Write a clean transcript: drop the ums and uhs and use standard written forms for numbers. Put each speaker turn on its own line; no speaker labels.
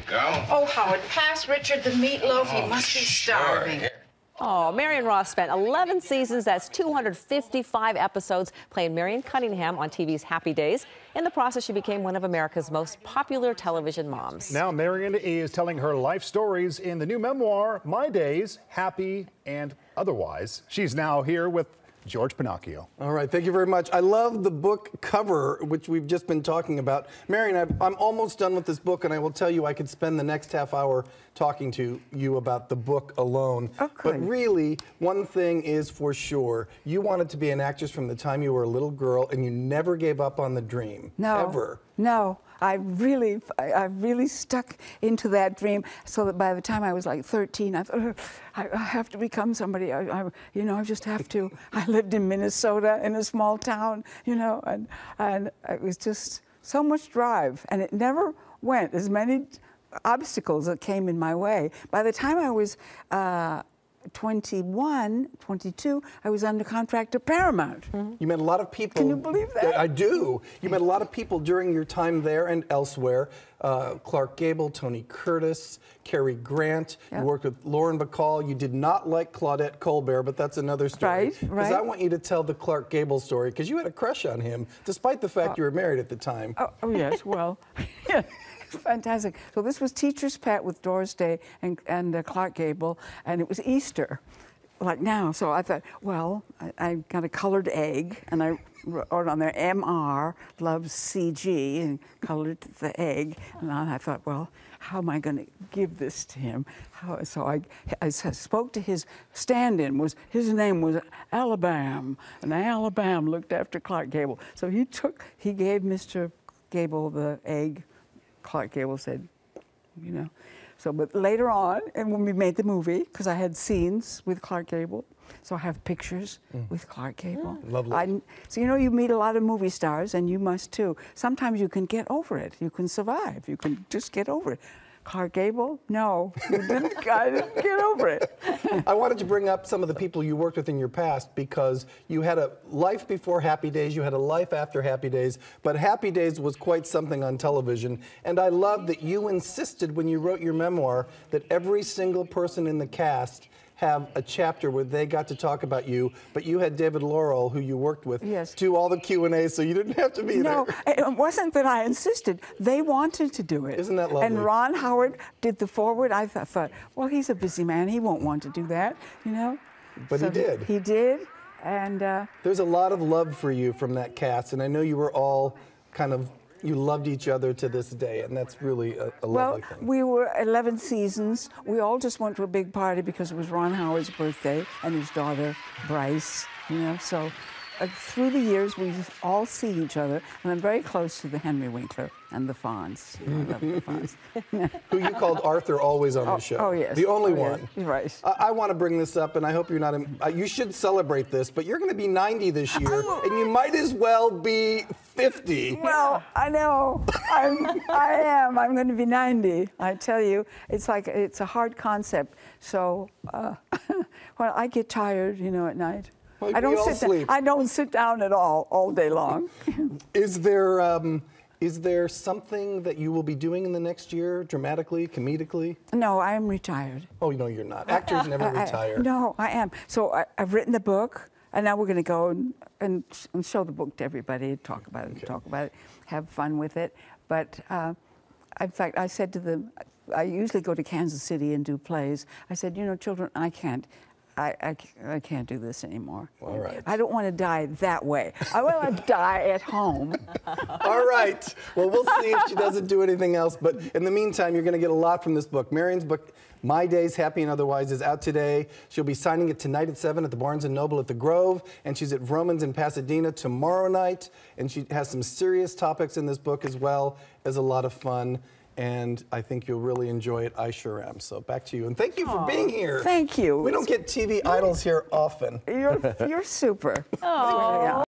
go.
Oh, Howard, pass Richard the meatloaf. He must be starving.
Sure.
Oh, Marion Ross spent 11 seasons, that's 255 episodes, playing Marion Cunningham on TV's Happy Days. In the process, she became one of America's most popular television moms.
Now Marion is telling her life stories in the new memoir, My Days, Happy and Otherwise. She's now here with George Pinocchio.
All right, thank you very much. I love the book cover, which we've just been talking about. Marion, I'm almost done with this book, and I will tell you I could spend the next half hour talking to you about the book alone.
Okay.
But really, one thing is for sure. You wanted to be an actress from the time you were a little girl, and you never gave up on the dream.
No.
Ever.
No. I really stuck into that dream, so that by the time I was like 13, I thought, I have to become somebody. You know, I just have to. I lived in Minnesota in a small town, you know, and it was just so much drive, and it never went. As many obstacles that came in my way. By the time I was 21, 22, I was under contract to Paramount.
Mm-hmm. You met a lot of people.
Can you believe that?
I do. You met a lot of people during your time there and elsewhere. Clark Gable, Tony Curtis, Cary Grant.
Yeah.
You worked with Lauren Bacall. You did not like Claudette Colbert, but that's another story.
Right, right.
Because I want you to tell the Clark Gable story, because you had a crush on him, despite the fact you were married at the time.
Oh yes, well, yeah. Fantastic. So this was Teacher's Pet with Doris Day and Clark Gable, and it was Easter, like now. So I thought, well, I got a colored egg, and I wrote on there, MR loves CG, and colored the egg. And I thought, well, how am I going to give this to him? So I spoke to his stand-in. His name was Alabama, and Alabama looked after Clark Gable. So he gave Mr. Gable the egg. Clark Gable said, you know. So, but later on, and when we made the movie, because I had scenes with Clark Gable, so I have pictures with Clark Gable.
Lovely.
So, you know, you meet a lot of movie stars, and you must too. Sometimes you can get over it. You can survive. You can just get over it. Clark Gable? No, I didn't get over it.
I wanted to bring up some of the people you worked with in your past, because you had a life before Happy Days, you had a life after Happy Days, but Happy Days was quite something on television. And I love that you insisted when you wrote your memoir that every single person in the cast have a chapter where they got to talk about you, but you had David Laurel, who you worked with, do all the Q&A, so you didn't have to be there.
No, it wasn't that I insisted. They wanted to do it.
Isn't that lovely?
And Ron Howard did the foreword. I thought, well, he's a busy man. He won't want to do that, you know?
But he did.
He did, and...
There's a lot of love for you from that cast, and I know you were all kind of, you loved each other to this day, and that's really a lovely thing.
We were 11 seasons. We all just went to a big party because it was Ron Howard's birthday and his daughter, Bryce, you know, so through the years, we all see each other, and I'm very close to the Henry Winkler and the Fonz. You know, I love the Fonz.
Who you called Arthur always on the show.
Oh, yes.
The only one.
Yeah. Right.
I want to bring this up, and I hope you're not, you should celebrate this, but you're going to be 90 this year, and you might as well be 50.
Well, I know. I am. I'm going to be 90. I tell you, it's like, it's a hard concept. So, well, I get tired, you know, at night.
Like
I don't sit down at all day long.
Is there something that you will be doing in the next year, dramatically, comedically?
No, I am retired.
Oh, no, you're not. Actors never retire.
No, I am. So I've written the book, and now we're going to go and show the book to everybody, talk about it, have fun with it. But in fact, I said to them, I usually go to Kansas City and do plays. I said, you know, children, I can't do this anymore.
All right.
I don't want to die that way. I want to die at home.
All right. Well, we'll see if she doesn't do anything else. But in the meantime, you're going to get a lot from this book. Marion's book, My Days, Happy and Otherwise, is out today. She'll be signing it tonight at 7 at the Barnes & Noble at the Grove. And she's at Vroman's in Pasadena tomorrow night. And she has some serious topics in this book, as well as a lot of fun. And I think you'll really enjoy it. I sure am. So back to you. And thank you for being here.
Thank you.
We don't get TV idols here often.
You're super.
Oh.